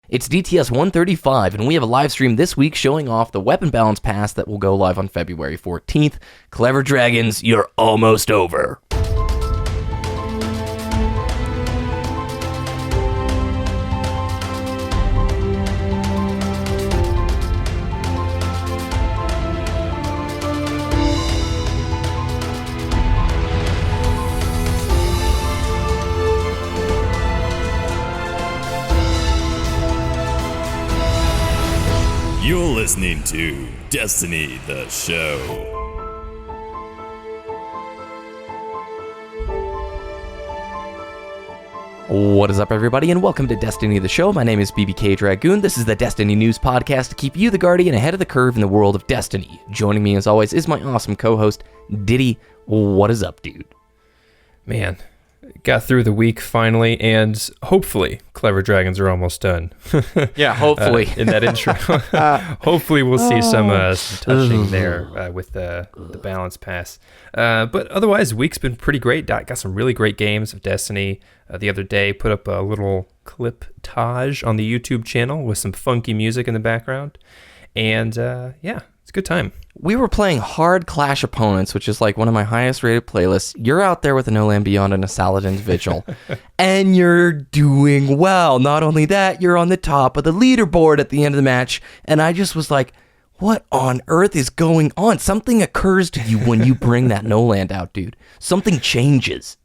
It's DTS 135, and we have a live stream this week showing off the Weapon Balance Pass that will go live on February 14th. Clever Dragons, you're almost over. You're listening to Destiny the Show. What is up, everybody, and welcome to Destiny the Show. My name is BBKDRAGOON. This is the Destiny News Podcast to keep you, the Guardian, ahead of the curve in the world of Destiny. Joining me, as always, is my awesome co-host, Ditty. What is up, dude? Man, got through the week finally, and hopefully Clever Dragons are almost done. Yeah, hopefully. In that intro. Hopefully we'll see some touching there with the balance pass. But otherwise, the week's been pretty great. Got some really great games of Destiny. The other day, put up a little clip-tage on the YouTube channel with some funky music in the background. And yeah, it's a good time. We were playing Hard Clash Opponents, which is like one of my highest rated playlists. You're out there with a No Land Beyond and a Saladin's Vigil, and you're doing well. Not only that, you're on the top of the leaderboard at the end of the match, and I just was like, what on earth is going on? Something occurs to you when you bring that No Land out, dude. Something changes.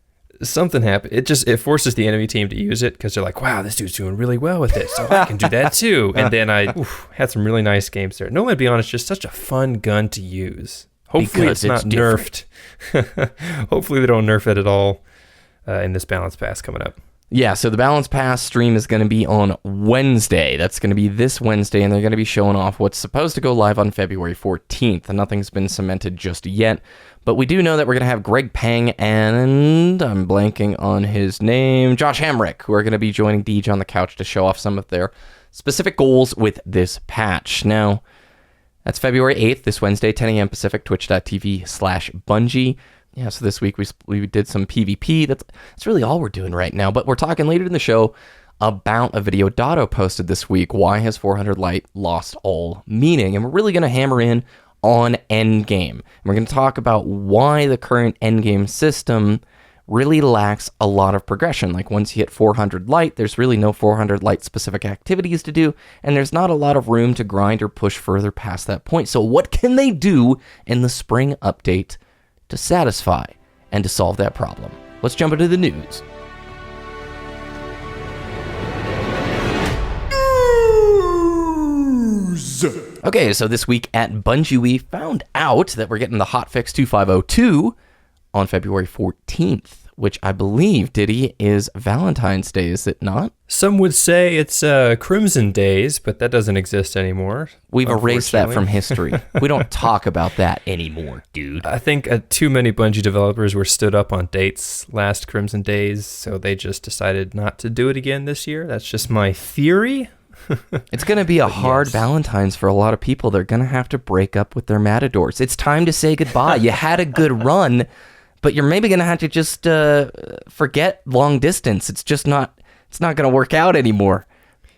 Something happened. It forces the enemy team to use it because they're like, wow, this dude's doing really well with it, so I can do that too. And then I had some really nice games there. No Land Beyond is just such a fun gun to use. Hopefully it's not nerfed. Hopefully they don't nerf it at all in this balance pass coming up. Yeah, so the Balance Pass stream is going to be on Wednesday. That's going to be this Wednesday, and they're going to be showing off what's supposed to go live on February 14th. Nothing's been cemented just yet, but we do know that we're going to have Greg Pang and, I'm blanking on his name, Josh Hamrick, who are going to be joining Deej on the couch to show off some of their specific goals with this patch. Now, that's February 8th, this Wednesday, 10 a.m. Pacific, twitch.tv/Bungie. Yeah, so this week we did some PvP. That's really all we're doing right now. But we're talking later in the show about a video Datto posted this week. Why has 400 Light lost all meaning? And we're really going to hammer in on Endgame. And we're going to talk about why the current Endgame system really lacks a lot of progression. Like once you hit 400 Light, there's really no 400 Light specific activities to do. And there's not a lot of room to grind or push further past that point. So what can they do in the spring update to satisfy and to solve that problem? Let's jump into the news. Okay, so this week at Bungie, we found out that we're getting the hotfix 2502 on February 14th, which I believe, Ditty, is Valentine's Day, is it not? Some would say it's Crimson Days, but that doesn't exist anymore. We've erased that from history. We don't talk about that anymore, dude. I think too many Bungie developers were stood up on dates last Crimson Days, so they just decided not to do it again this year. That's just my theory. It's going to be a hard Valentine's for a lot of people. They're going to have to break up with their matadors. It's time to say goodbye. You had a good run, but you're maybe going to have to just forget long distance. It's not going to work out anymore.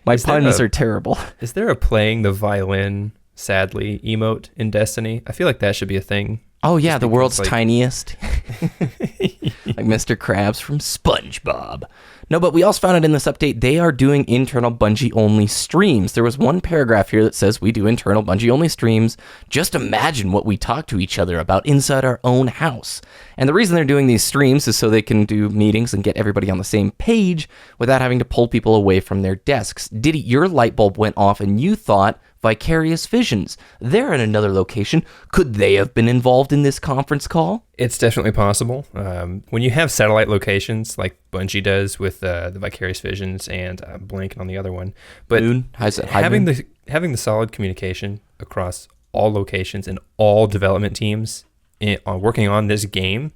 My puns are terrible. Is there a playing the violin, sadly, emote in Destiny? I feel like that should be a thing. Oh, yeah, the world's tiniest. Like Mr. Krabs from SpongeBob. No, but we also found out in this update, they are doing internal Bungie-only streams. There was one paragraph here that says, we do internal Bungie-only streams. Just imagine what we talk to each other about inside our own house. And the reason they're doing these streams is so they can do meetings and get everybody on the same page without having to pull people away from their desks. Ditty, your light bulb went off and you thought Vicarious Visions. They're in another location. Could they have been involved in this conference call? It's definitely possible. When you have satellite locations like Bungie does with the Vicarious Visions and I'm blanking on the other one, but Moon? having the solid communication across all locations and all development teams working on this game,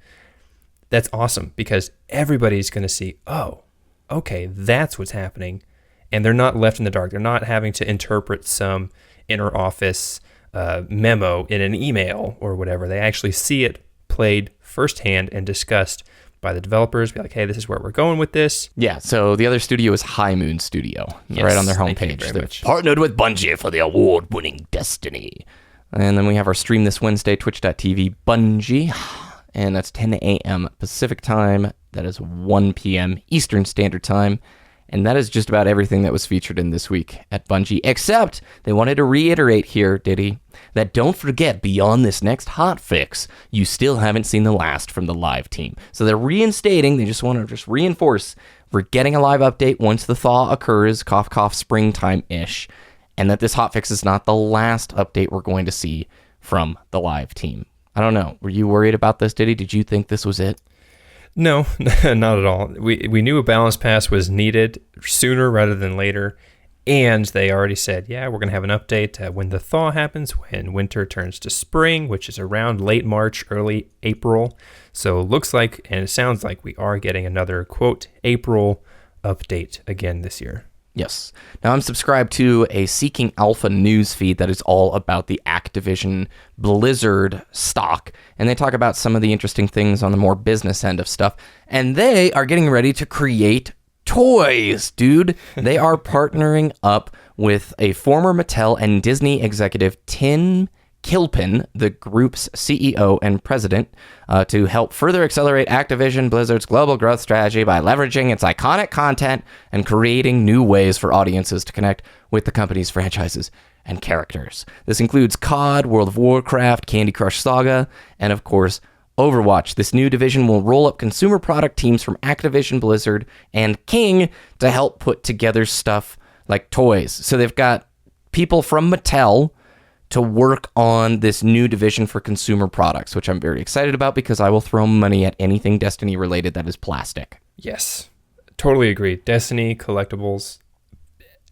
that's awesome because everybody's going to see, oh, okay, that's what's happening. And they're not left in the dark. They're not having to interpret some inner office memo in an email or whatever. They actually see it played firsthand and discussed by the developers, be like, hey, this is where we're going with this. Yeah, so the other studio is High Moon Studio, right on their homepage. They're partnered with Bungie for the award-winning Destiny. And then we have our stream this Wednesday, twitch.tv Bungie, and that's 10 a.m. Pacific time. That is 1 p.m. Eastern Standard Time. And that is just about everything that was featured in this week at Bungie, except they wanted to reiterate here, Ditty, that don't forget, beyond this next hotfix, you still haven't seen the last from the live team. So they're reinstating, they just want to reinforce, we're getting a live update once the thaw occurs, cough, cough, springtime-ish, and that this hotfix is not the last update we're going to see from the live team. I don't know. Were you worried about this, Ditty? Did you think this was it? No, not at all. We knew a balance pass was needed sooner rather than later, and they already said, yeah, we're going to have an update when the thaw happens, when winter turns to spring, which is around late March, early April. So it looks like, and it sounds like, we are getting another, quote, April update again this year. Yes. Now, I'm subscribed to a Seeking Alpha news feed that is all about the Activision Blizzard stock, and they talk about some of the interesting things on the more business end of stuff, and they are getting ready to create toys, dude. They are partnering up with a former Mattel and Disney executive, Tim Kilpin, the group's CEO and president, to help further accelerate Activision Blizzard's global growth strategy by leveraging its iconic content and creating new ways for audiences to connect with the company's franchises and characters. This includes COD, World of Warcraft, Candy Crush Saga, and of course, Overwatch. This new division will roll up consumer product teams from Activision Blizzard and King to help put together stuff like toys. So they've got people from Mattel to work on this new division for consumer products, which I'm very excited about because I will throw money at anything Destiny related that is plastic. Yes, totally agree. Destiny collectibles,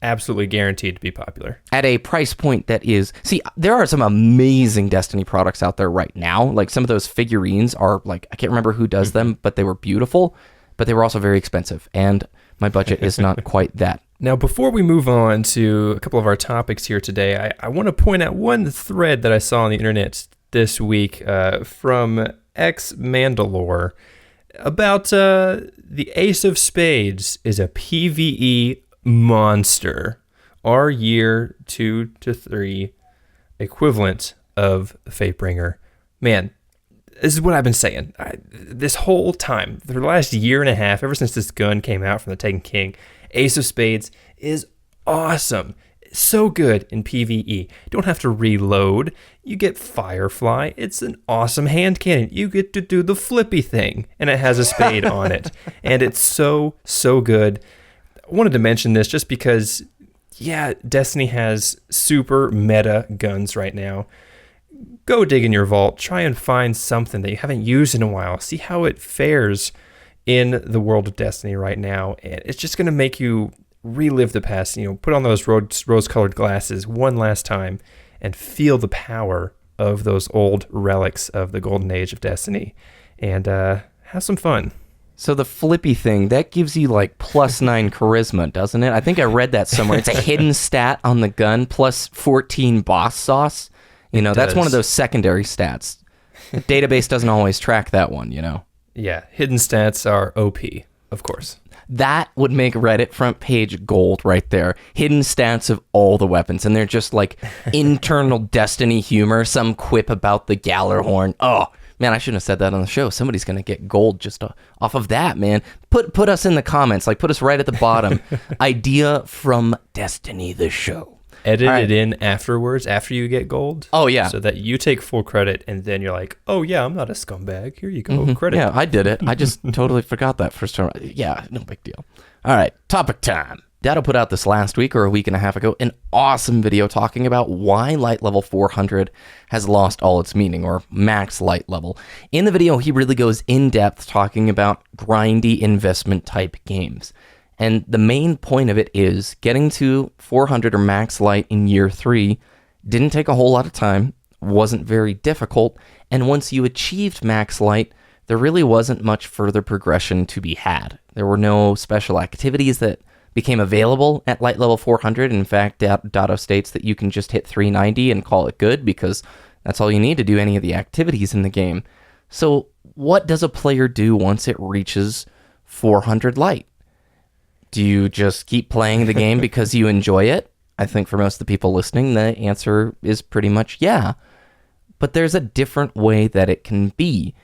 absolutely guaranteed to be popular. At a price point that is... See, there are some amazing Destiny products out there right now. Like, some of those figurines are, like, I can't remember who does them, but they were beautiful, but they were also very expensive, and my budget is not quite that. Now, before we move on to a couple of our topics here today, I want to point out one thread that I saw on the internet this week from ex-Mandalore about the Ace of Spades is a PvE monster. Our year 2 to 3 equivalent of Fatebringer. Man, this is what I've been saying. This whole time, for the last year and a half, ever since this gun came out from the Taken King, Ace of Spades is awesome. So good in PvE. Don't have to reload. You get Firefly. It's an awesome hand cannon. You get to do the flippy thing, and it has a spade on it. And it's so good. I wanted to mention this just because, yeah, Destiny has super meta guns right now. Go dig in your vault. Try and find something that you haven't used in a while. See how it fares in the world of Destiny right now. And it's just going to make you relive the past. Put on those rose-colored glasses one last time and feel the power of those old relics of the golden age of Destiny. And have some fun. So the flippy thing, that gives you like +9 charisma, doesn't it? I think I read that somewhere. It's a hidden stat on the gun, plus 14 boss sauce. That's one of those secondary stats. The database doesn't always track that one, Yeah, hidden stats are OP, of course. That would make Reddit front page gold right there. Hidden stats of all the weapons, and they're just like internal Destiny humor, some quip about the Gallarhorn. Oh, man, I shouldn't have said that on the show. Somebody's going to get gold just off of that, man. Put us in the comments, put us right at the bottom. Idea from Destiny the show. Edit it in afterwards, after you get gold. Oh, yeah. So that you take full credit, and then you're like, oh, yeah, I'm not a scumbag. Here you go, credit. Yeah, I did it. I just totally forgot that first time. Yeah, no big deal. All right, topic time. Datto put out this last week or a week and a half ago an awesome video talking about why light level 400 has lost all its meaning, or max light level. In the video, he really goes in depth talking about grindy investment type games. And the main point of it is getting to 400 or max light in year 3 didn't take a whole lot of time, wasn't very difficult, and once you achieved max light, there really wasn't much further progression to be had. There were no special activities that became available at light level 400. In fact, Datto states that you can just hit 390 and call it good because that's all you need to do any of the activities in the game. So what does a player do once it reaches 400 light? Do you just keep playing the game because you enjoy it? I think for most of the people listening, the answer is pretty much yeah. But there's a different way that it can be.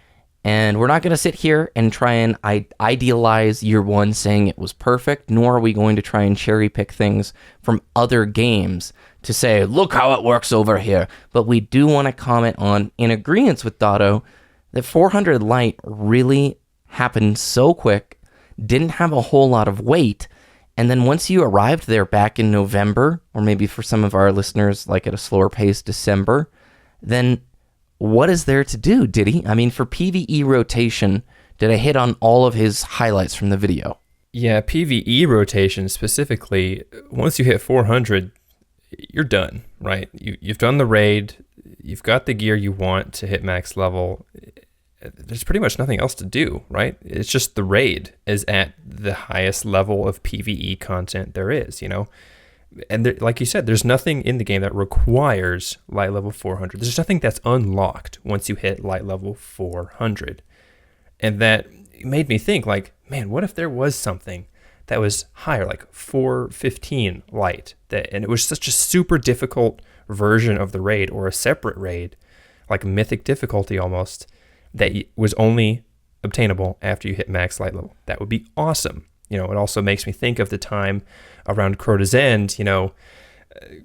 And we're not going to sit here and try and idealize year one saying it was perfect, nor are we going to try and cherry pick things from other games to say, look how it works over here. But we do want to comment on, in agreement with Datto, that 400 light really happened so quick, didn't have a whole lot of wait, and then once you arrived there back in November, or maybe for some of our listeners, like at a slower pace, December, then what is there to do, Ditty? I mean, for PvE rotation, did I hit on all of his highlights from the video? Yeah, PvE rotation specifically, once you hit 400, you're done, right? You've done the raid, you've got the gear you want to hit max level. There's pretty much nothing else to do, right? It's just the raid is at the highest level of PvE content there is, you know? And there, like you said, there's nothing in the game that requires light level 400. There's nothing that's unlocked once you hit light level 400. And that made me think, like, man, what if there was something that was higher, like 415 light, and it was such a super difficult version of the raid, or a separate raid, like mythic difficulty almost, that was only obtainable after you hit max light level. That would be awesome. You know, it also makes me think of the time around Crota's End. You know,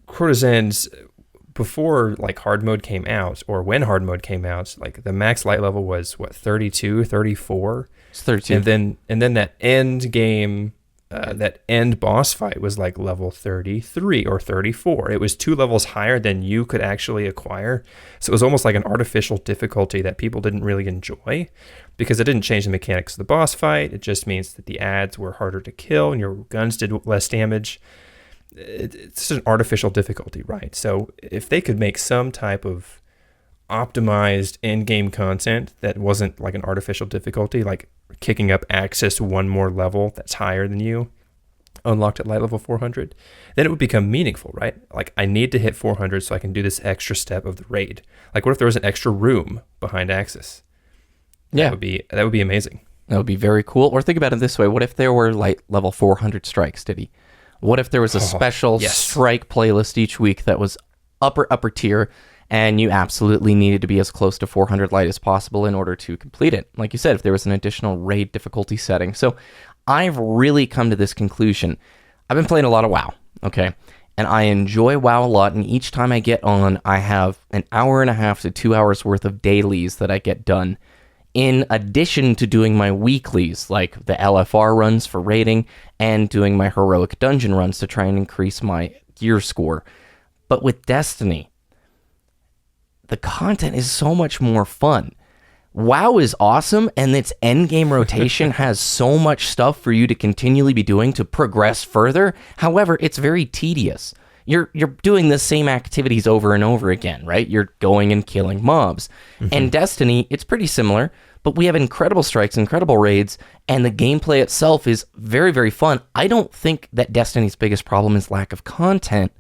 Crota's End, before like hard mode came out, or when hard mode came out, like the max light level was what, 32, 34? It's 32. And then that end game, that end boss fight was like level 33 or 34. It was 2 levels higher than you could actually acquire. So it was almost like an artificial difficulty that people didn't really enjoy, because it didn't change the mechanics of the boss fight. It just means that the ads were harder to kill and your guns did less damage. It's an artificial difficulty, right? So if they could make some type of optimized end-game content that wasn't like an artificial difficulty, like kicking up Axis one more level that's higher than you, unlocked at light level 400, then it would become meaningful, right? Like, I need to hit 400 so I can do this extra step of the raid. Like, what if there was an extra room behind Axis? Yeah. That would be amazing. That would be very cool. Or think about it this way. What if there were light level 400 strikes, Ditty? What if there was a special strike playlist each week that was upper tier, and you absolutely needed to be as close to 400 light as possible in order to complete it? Like you said, if there was an additional raid difficulty setting. So I've really come to this conclusion. I've been playing a lot of WoW, okay? And I enjoy WoW a lot, and each time I get on, I have an hour and a half to 2 hours worth of dailies that I get done, in addition to doing my weeklies, like the LFR runs for raiding, and doing my heroic dungeon runs to try and increase my gear score. But with Destiny, the content is so much more fun. WoW is awesome, and its endgame rotation has so much stuff for you to continually be doing to progress further. However, it's very tedious. You're doing the same activities over and over again, right? You're going and killing mobs. Mm-hmm. And Destiny, it's pretty similar, but we have incredible strikes, incredible raids, and the gameplay itself is very, very fun. I don't think that Destiny's biggest problem is lack of content.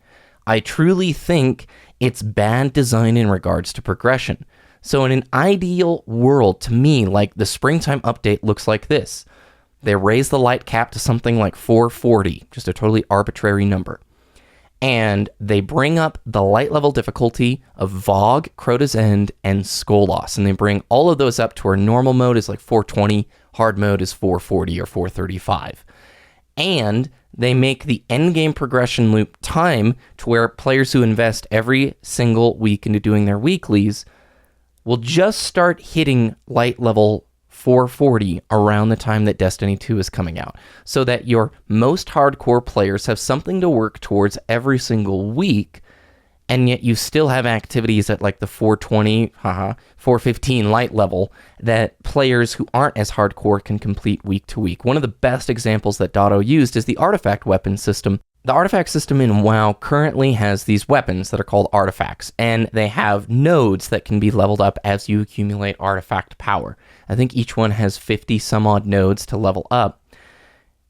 I truly think it's bad design in regards to progression. So in an ideal world, to me, like the springtime update looks like this. They raise the light cap to something like 440, just a totally arbitrary number. And they bring up the light level difficulty of Vogue, Crota's End, and Skolas. And they bring all of those up to where normal mode is like 420, hard mode is 440 or 435. And they make the endgame progression loop time to where players who invest every single week into doing their weeklies will just start hitting light level 440 around the time that Destiny 2 is coming out, so that your most hardcore players have something to work towards every single week, and yet you still have activities at like the 420, 415 light level that players who aren't as hardcore can complete week to week. One of the best examples that Datto used is the artifact weapon system. The artifact system in WoW currently has these weapons that are called artifacts, and they have nodes that can be leveled up as you accumulate artifact power. I think each one has 50 some odd nodes to level up.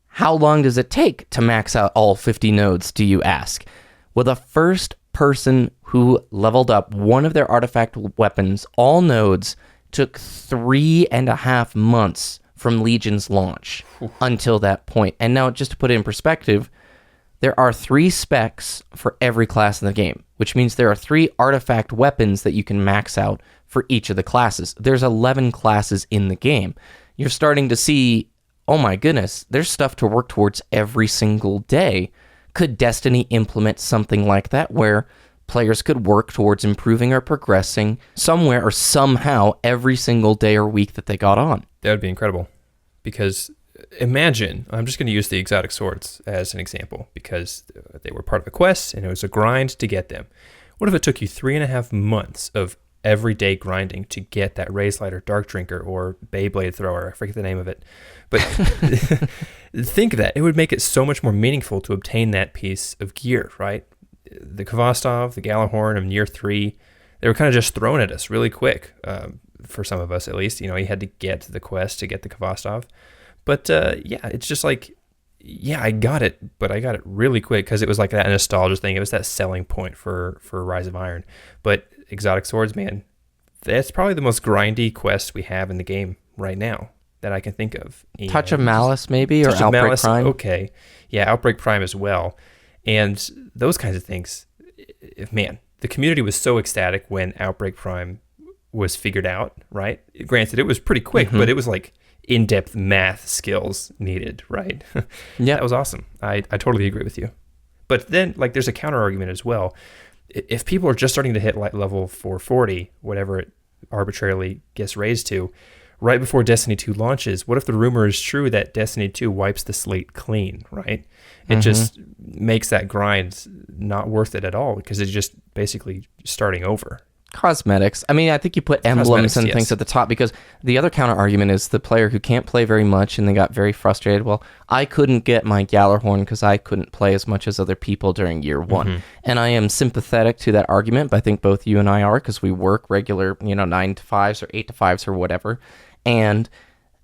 How long does it take to max out all 50 nodes, do you ask? Well, the first person who leveled up one of their artifact weapons, all nodes, took 3.5 months from Legion's launch until that point. And now, just to put it in perspective, there are 3 specs for every class in the game, which means there are 3 artifact weapons that you can max out for each of the classes. There's 11 classes in the game. You're starting to see, oh my goodness, there's stuff to work towards every single day. Could Destiny implement something like that where players could work towards improving or progressing somewhere or somehow every single day or week that they got on? That would be incredible. Because imagine, I'm just going to use the exotic swords as an example because they were part of a quest and it was a grind to get them. What if it took you 3.5 months of everyday grinding to get that Raise Lighter, Dark Drinker, or Beyblade Thrower? I forget the name of it. But think of that. It would make it so much more meaningful to obtain that piece of gear, right? The Kvostov, the Galahorn of Year 3, they were kind of just thrown at us really quick, for some of us at least. You had to get to the quest to get the Kvostov. But it's just like, I got it, but I got it really quick because it was like that nostalgia thing. It was that selling point for Rise of Iron. But Exotic Swords, man, that's probably the most grindy quest we have in the game right now that I can think of. Touch of Malice, maybe, or Outbreak Prime? Okay. Yeah, Outbreak Prime as well. And those kinds of things, man, the community was so ecstatic when Outbreak Prime was figured out, right? Granted, it was pretty quick, but it was like in-depth math skills needed, right? Yeah. That was awesome. I totally agree with you. But then, like, there's a counter-argument as well. If people are just starting to hit level 440, whatever it arbitrarily gets raised to, right before Destiny 2 launches, what if the rumor is true that Destiny 2 wipes the slate clean, right? It just makes that grind not worth it at all because it's just basically starting over. Cosmetics. I mean, I think you put emblems and things at the top because the other counter argument is the player who can't play very much and they got very frustrated. Well, I couldn't get my Galahorn because I couldn't play as much as other people during year 1. And I am sympathetic to that argument, but I think both you and I are because we work regular, 9 to 5s or 8 to 5s or whatever. And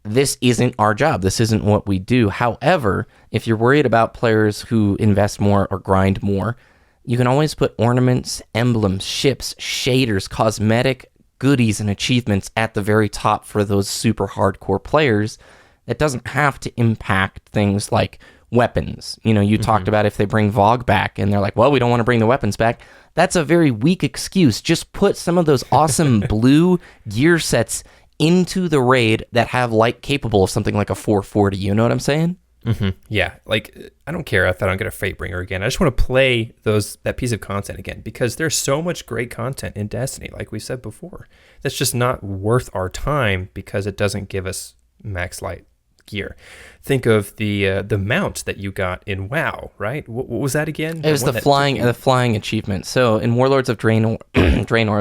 this isn't our job. This isn't what we do. However, if you're worried about players who invest more or grind more, you can always put ornaments, emblems, ships, shaders, cosmetic goodies, and achievements at the very top for those super hardcore players. That doesn't have to impact things like weapons. You talked about if they bring Vogue back and they're like, well, we don't want to bring the weapons back. That's a very weak excuse. Just put some of those awesome blue gear sets into the raid that have light capable of something like a 440. You know what I'm saying? Yeah, like I don't care if I don't get a Fatebringer again. I just want to play that piece of content again because there's so much great content in Destiny, like we said before. That's just not worth our time because it doesn't give us max light gear. Think of the mount that you got in WoW, right? What was that again? It was the flying achievement. So in Warlords of Draenor,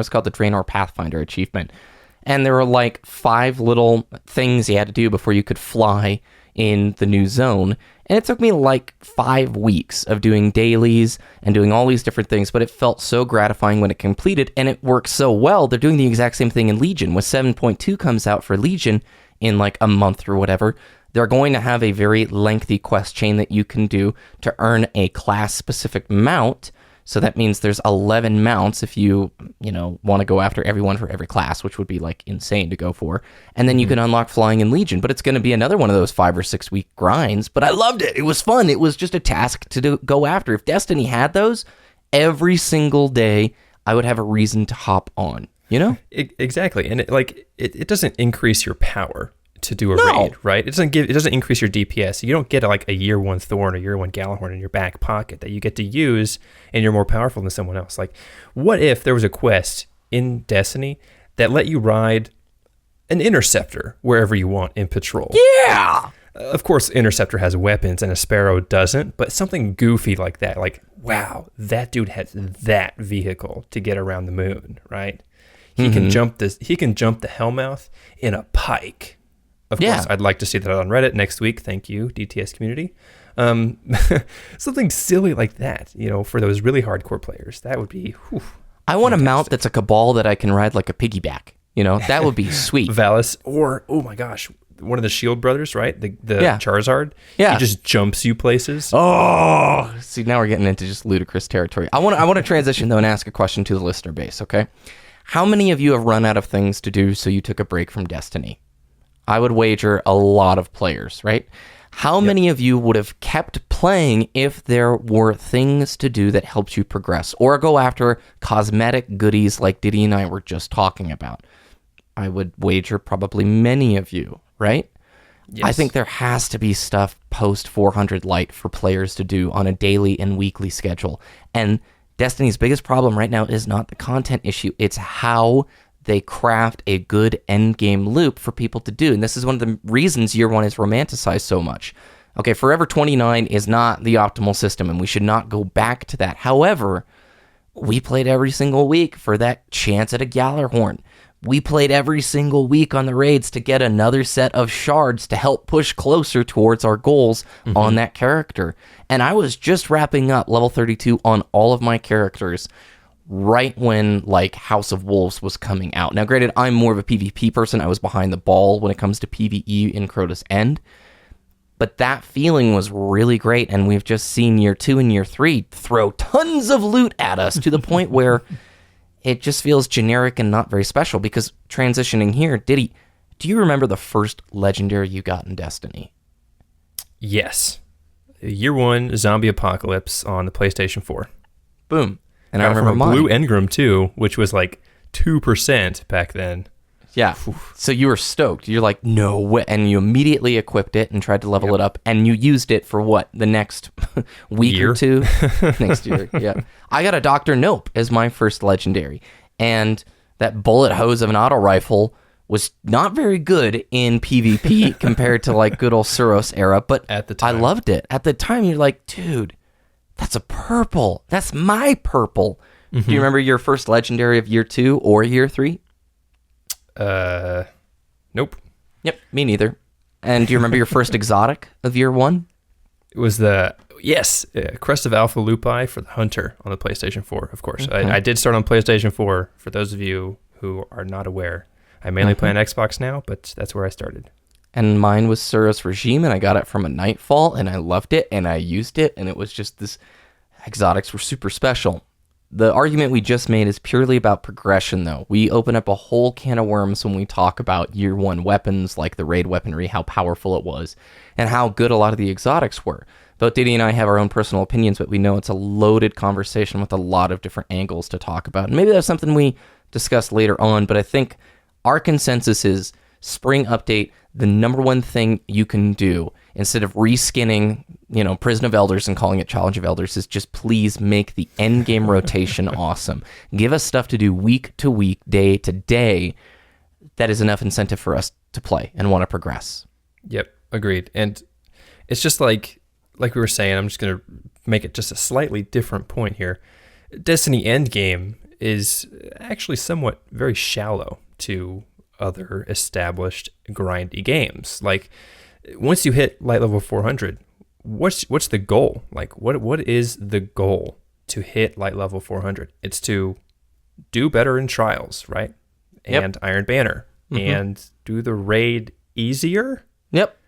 it's called the Draenor Pathfinder achievement, and there were like 5 little things you had to do before you could fly in the new zone, and it took me like 5 weeks of doing dailies and doing all these different things, but it felt so gratifying when it completed, and it works so well. They're doing the exact same thing in Legion. When 7.2 comes out for Legion in like a month or whatever, they're going to have a very lengthy quest chain that you can do to earn a class-specific mount. So that means there's 11 mounts if you want to go after everyone for every class, which would be like insane to go for. And then you can unlock flying in Legion, but it's going to be another one of those 5 or 6 week grinds. But I loved it. It was fun. It was just a task to go after. If Destiny had those, every single day I would have a reason to hop on, Exactly. And it doesn't increase your power to do a raid, right? It doesn't increase your DPS. You don't get like a year 1 Thorn or year 1 Galahorn in your back pocket that you get to use and you're more powerful than someone else. Like, what if there was a quest in Destiny that let you ride an Interceptor wherever you want in patrol? Yeah! Of course, Interceptor has weapons and a Sparrow doesn't, but something goofy like that. Like, wow, that dude has that vehicle to get around the moon, right? He can jump the Hellmouth in a pike. Of course, I'd like to see that on Reddit next week. Thank you, DTS community. Something silly like that, for those really hardcore players. That would be I want a mount that's a Cabal that I can ride like a piggyback. That would be sweet. Valis, or, oh my gosh, one of the Shield brothers, right? The Charizard. Yeah. He just jumps you places. Oh, see, now we're getting into just ludicrous territory. I want to transition, though, and ask a question to the listener base, okay? How many of you have run out of things to do, so you took a break from Destiny? I would wager a lot of players, right? How many of you would have kept playing if there were things to do that helped you progress or go after cosmetic goodies like Ditty and I were just talking about? I would wager probably many of you, right? Yes. I think there has to be stuff post 400 Light for players to do on a daily and weekly schedule. And Destiny's biggest problem right now is not the content issue. It's how they craft a good endgame loop for people to do. And this is one of the reasons Year One is romanticized so much. Okay, Forever 29 is not the optimal system, and we should not go back to that. However, we played every single week for that chance at a Gallarhorn. We played every single week on the raids to get another set of shards to help push closer towards our goals on that character. And I was just wrapping up level 32 on all of my characters right when like House of Wolves was coming out. Now, granted, I'm more of a PvP person. I was behind the ball when it comes to PvE in Crota's End. But that feeling was really great, and we've just seen Year 2 and Year 3 throw tons of loot at us to the point where it just feels generic and not very special. Because transitioning here, Ditty, do you remember the first legendary you got in Destiny? Yes. Year 1, Zombie Apocalypse on the PlayStation 4. Boom. And I remember mine. Blue Engram too, which was like 2% back then. Yeah. So you were stoked. You're like, no way. And you immediately equipped it and tried to level it up. And you used it for what? The next week or two? Next year. Yeah. I got a Dr. Nope as my first legendary. And that bullet hose of an auto rifle was not very good in PvP compared to like good old Suros era. But at the time, I loved it. At the time, you're like, dude, that's a purple. That's my purple. Do you remember your first legendary of Year 2 or Year 3? Nope. Yep, me neither. And do you remember your first exotic of Year 1? It was Crest of Alpha Lupi for the Hunter on the PlayStation 4, of course. I did start on PlayStation 4, for those of you who are not aware. I mainly play on Xbox now, but that's where I started. And mine was Suros Regime, and I got it from a Nightfall, and I loved it, and I used it, and it was just this... Exotics were super special. The argument we just made is purely about progression, though. We open up a whole can of worms when we talk about Year 1 weapons, like the raid weaponry, how powerful it was, and how good a lot of the exotics were. Both Ditty and I have our own personal opinions, but we know it's a loaded conversation with a lot of different angles to talk about. And maybe that's something we discuss later on, but I think our consensus is Spring Update, the number one thing you can do instead of reskinning, Prison of Elders and calling it Challenge of Elders is just please make the endgame rotation awesome. Give us stuff to do week to week, day to day. That is enough incentive for us to play and want to progress. Yep, agreed. And it's just like we were saying, I'm just going to make it just a slightly different point here. Destiny Endgame is actually somewhat very shallow to other established grindy games. Like, once you hit light level 400, what's the goal? Like, what is the goal to hit light level 400? It's to do better in Trials, right? And Iron Banner, and do the raid easier. Yep.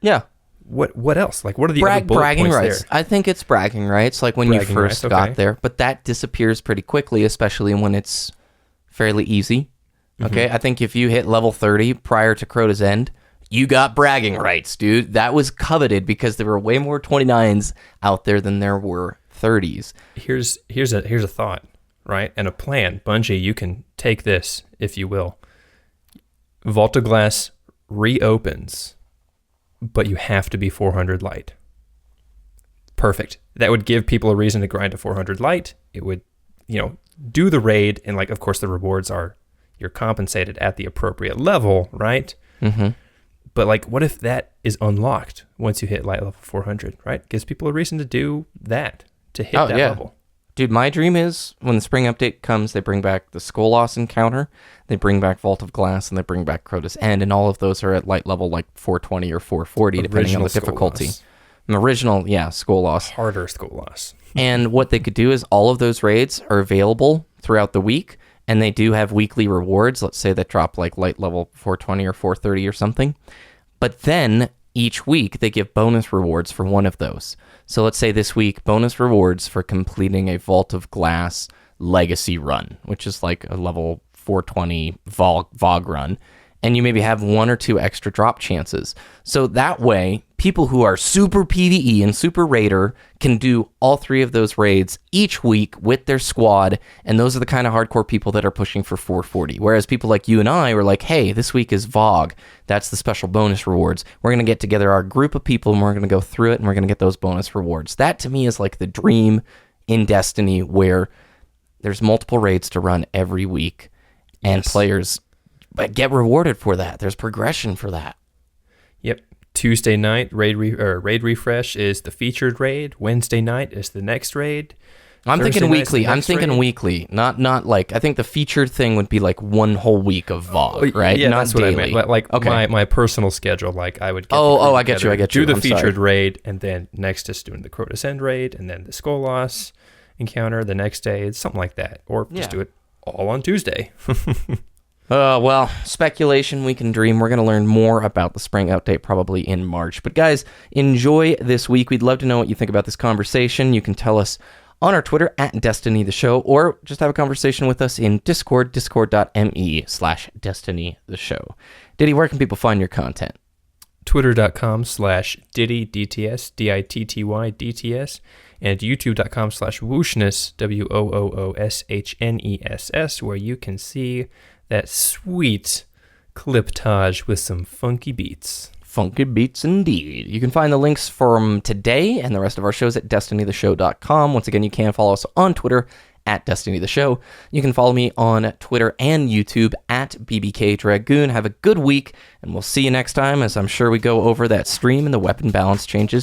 Yeah. What else? Like, what are the other bullet bragging points rights? there? I think it's bragging rights, like when you first got there, but that disappears pretty quickly, especially when it's fairly easy. Okay, I think if you hit level 30 prior to Crota's End, you got bragging rights, dude. That was coveted because there were way more 29s out there than there were 30s. Here's a thought, right? And a plan. Bungie, you can take this, if you will. Vault of Glass reopens, but you have to be 400 light. Perfect. That would give people a reason to grind to 400 light. It would, do the raid, and of course the rewards are you're compensated at the appropriate level, right? But what if that is unlocked once you hit light level 400, right? Gives people a reason to do that, to hit that level. Dude, my dream is when the Spring Update comes, they bring back the Skolas encounter, they bring back Vault of Glass, and they bring back Crota's End, and all of those are at light level 420 or 440, depending on the difficulty. An original, Skolas. Harder Skolas. And what they could do is all of those raids are available throughout the week, and they do have weekly rewards, let's say that drop light level 420 or 430 or something. But then each week they give bonus rewards for one of those. So let's say this week, bonus rewards for completing a Vault of Glass legacy run, which is like a level 420 VOG run, and you maybe have 1 or 2 extra drop chances. So that way, people who are super PvE and super raider can do all 3 of those raids each week with their squad, and those are the kind of hardcore people that are pushing for 440. Whereas people like you and I were like, hey, this week is VOG. That's the special bonus rewards. We're going to get together our group of people, and we're going to go through it, and we're going to get those bonus rewards. That, to me, is like the dream in Destiny, where there's multiple raids to run every week, and players get rewarded for that. There's progression for that. Yep. Tuesday night raid refresh is the featured raid. Wednesday night is the next raid. I'm thinking weekly. Not like, I think the featured thing would be like 1 whole week of VOG, right? Yeah, not that's daily. what I meant. Like my personal schedule, like I would get I get you. Do the featured raid, and then next is doing the Crotus End raid, and then the Skolas encounter the next day. It's something like that. Or just do it all on Tuesday. Well, speculation, we can dream. We're going to learn more about the spring update probably in March. But guys, enjoy this week. We'd love to know what you think about this conversation. You can tell us on our Twitter at Destiny the Show, or just have a conversation with us in Discord, discord.me/Destiny the Show. Ditty, where can people find your content? Twitter.com/Ditty, DTS, DITTY, DTS, and YouTube.com/Wooshness, WOOOSHNESS, where you can see that sweet cliptage with some funky beats. Funky beats indeed. You can find the links from today and the rest of our shows at destinytheshow.com. Once again, you can follow us on Twitter at Destiny the Show. You can follow me on Twitter and YouTube at BBKDRAGOON. Have a good week, and we'll see you next time, as I'm sure we go over that stream and the weapon balance changes